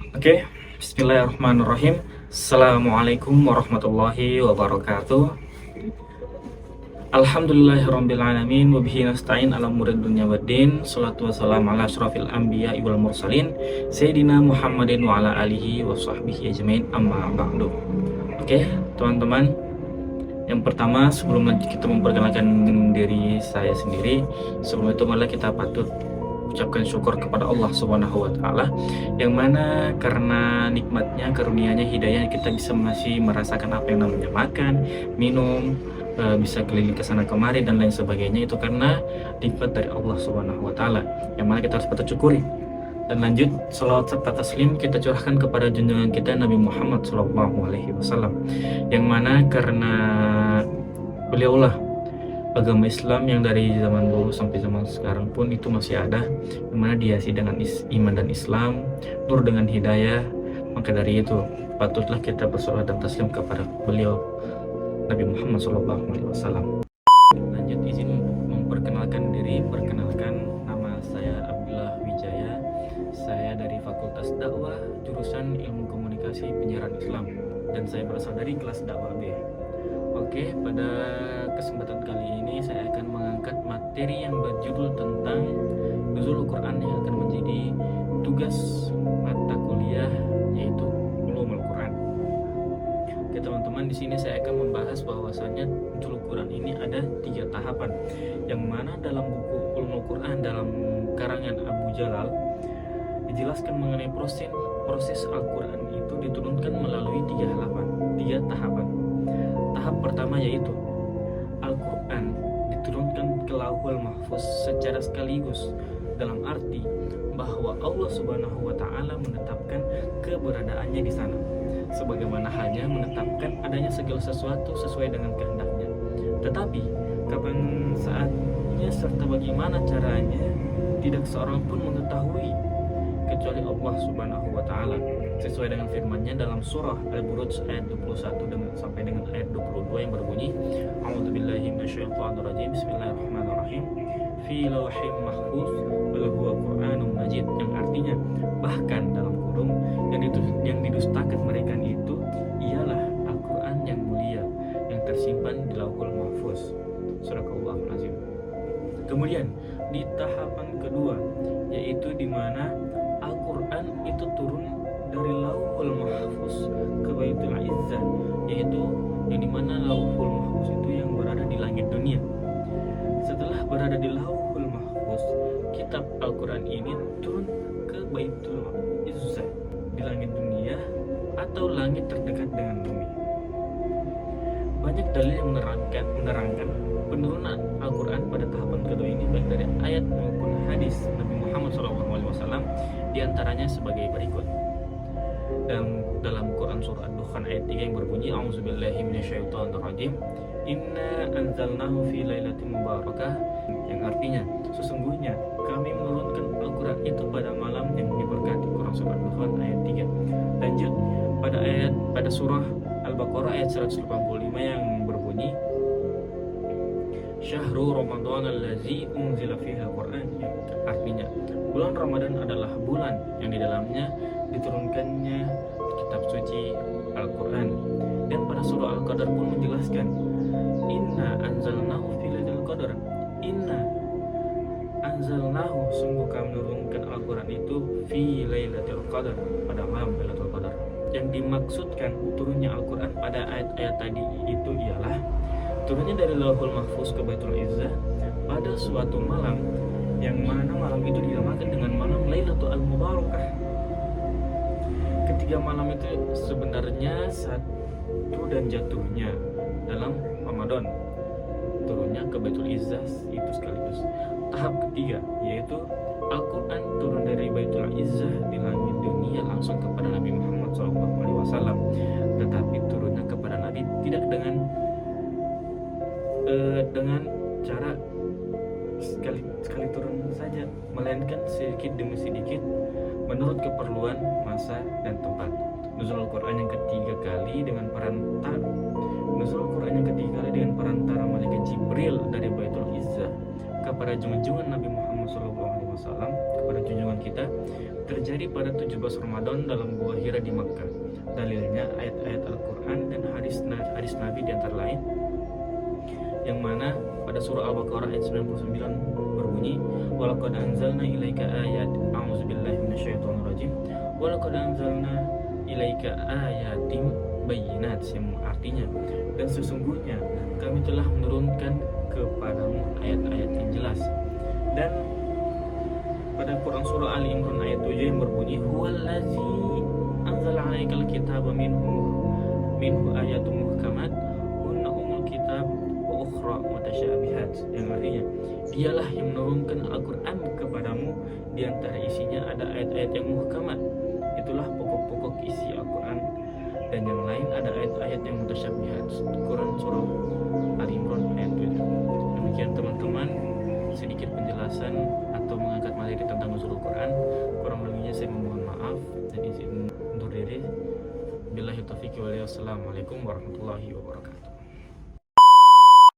Oke, Bismillahirrahmanirrahim. Assalamualaikum warahmatullahi wabarakatuh. Alhamdulillahirrabbilalamin. Wabihi nasta'in ala umuri dunya waddin. Salatu wassalamu ala asyrafil anbiya wal mursalin Sayyidina Muhammadin wa ala alihi wa sahbihi ajmain, amma ba'du. Oke, teman-teman, yang pertama sebelum lanjut kita memperkenalkan diri saya sendiri, sebelum itu malah kita patut ucapkan syukur kepada Allah Subhanahu wa taala, yang mana karena nikmatnya, karunia-Nya, hidayah, kita bisa masih merasakan apa yang namanya makan, minum, bisa keliling ke sana kemari dan lain sebagainya. Itu karena nikmat dari Allah Subhanahu wa taala, yang mana kita harus patut syukuri. Dan lanjut, salawat serta taslim kita curahkan kepada junjungan kita Nabi Muhammad SAW, yang mana karena beliaulah agama Islam yang dari zaman dulu sampai zaman sekarang pun itu masih ada, yang mana dihiasi dengan iman dan Islam, nur dengan hidayah. Maka dari itu patutlah kita bersolawat dan taslim kepada beliau Nabi Muhammad SAW. Lanjut, izin memperkenalkan diri. Perkenalkan, nama saya Abdullah Wijaya. Saya dari Fakultas Dakwah, jurusan Ilmu Komunikasi Penyiaran Islam, dan saya berasal dari kelas dakwah B. Oke, pada kesempatan kali ini saya akan mengangkat materi yang berjudul tentang nuzulul Quran, yang akan menjadi tugas mata kuliah, yaitu Ulumul Quran. Oke teman-teman, di sini saya akan membahas bahwasannya nuzulul Quran ini ada 3 tahapan, yang mana dalam buku Ulumul Quran dalam karangan Abu Jalal dijelaskan mengenai proses Al-Quran itu diturunkan melalui 3 tahapan. Tahap pertama yaitu Al-Quran diturunkan ke Lauhul Mahfuz secara sekaligus, dalam arti bahwa Allah Subhanahu wa taala menetapkan keberadaannya di sana, sebagaimana halnya menetapkan adanya segala sesuatu sesuai dengan kehendaknya. Tetapi kapan saatnya serta bagaimana caranya tidak seorang pun mengetahui kecuali Allah Subhanahu wa taala, sesuai dengan firman-Nya dalam surah Al-Buruj ayat 21 sampai dengan ayat 22 yang berbunyi, A'udzubillahi minasyaitonirrajim, Bismillahirrahmanirrahim, fi lauhim mahfuz bal huwa Qur'anun Majid, yang artinya bahkan dalam kurung yang didustakan mereka itu ialah Al-Qur'an yang mulia yang tersimpan di Lauhul Mahfuz. Surahul Azim. Kemudian di tahapan kedua, yaitu di mana Al-Quran itu turun dari Lauhul Mahfuz ke Baitul Izzah, yaitu yang dimana Lauhul Mahfuz itu yang berada di langit dunia. Setelah berada di Lauhul Mahfuz, kitab Al-Quran ini turun ke Baitul Izzah di langit dunia atau langit terdekat dengan bumi. Banyak dalil yang menerangkan penurunan Al-Quran pada tahapan kedua ini, baik dari ayat maupun hadis Nabi Muhammad SAW, diantaranya sebagai berikut. Dan dalam Quran surah Ad-Dukhan ayat 3 yang berbunyi, A'udzubillahi minasyaitonirrajim, Inna anzalnahu fi lailatin mubarakah, yang artinya sesungguhnya kami menurunkan Al-Quran itu pada malam yang diberkati. Quran surah Ad-Dukhan ayat 3. Lanjut pada surah Al-Baqarah ayat 185 yang berbunyi, Syahrul Ramadan allazi unzila fihi al-Quran, yang artinya bulan Ramadan adalah bulan yang di dalamnya diturunkannya kitab suci Al-Quran. Dan pada surah Al-Qadar pun menjelaskan, Inna anzalnahu fi lailatul qadar, Inna anzalnahu, sungguh kami menurunkan Al-Quran itu fi lailatul qadar, pada malam Lailatul Qadar. Yang dimaksudkan turunnya Al-Quran pada ayat-ayat tadi itu ialah turunnya dari Lauhul Mahfuz ke Baitul Izzah pada suatu malam, yang mana malam itu dinamakan dengan malam Lailatul Mubarakah. Ketiga malam itu sebenarnya satu dan jatuhnya dalam Ramadan, turunnya ke Baitul Izzah itu sekaligus. Tahap ketiga yaitu Al-Quran turun dari Baitul Izzah di langit dunia langsung kepada Nabi Muhammad SAW, tetapi turunnya kepada Nabi tidak dengan cara sekali turun saja, melainkan sedikit demi sedikit menurut keperluan masa dan tempat. Nuzul Al-Quran yang ketiga kali dengan perantara malaikat Jibril dari Baitul Izzah kepada junjungan Nabi Muhammad SAW kepada junjungan kita terjadi pada 17 Ramadan dalam gua Hira di Makkah. Dalilnya ayat-ayat Al-Quran dan hadis Nabi di antara lain, yang mana pada surah Al-Baqarah ayat 99 berbunyi, walaqad anzalna ilaika ayat, a'udzubillahi minasyaitonir rajim, walaqad anzalna ilaika ayatim bayyinat, yang artinya, dan sesungguhnya kami telah menurunkan kepadamu ayat-ayat yang jelas. Dan pada Quran surah Ali Imran ayat 7 yang berbunyi, huwallazi anzala 'alaikal kitaba minhu ayatun muhkamat hunna ummul kitab wa ukhra mutasyabihat, yang artinya dialah yang menurunkan Al-Quran kepadamu, di antara isinya ada ayat-ayat yang muhkamat, itulah pokok-pokok isi Al-Quran, dan yang lain ada ayat-ayat yang mutasyabihat. Quran surah Ali Imran ayat 7. Demikian teman-teman, sedikit penjelasan atau mengangkat materi tentang nuzulul Quran. Kurang lebihnya saya memohon maaf dan izin undur diri. Billahi taufiq wal hidayah. Assalamualaikum warahmatullahi wabarakatuh.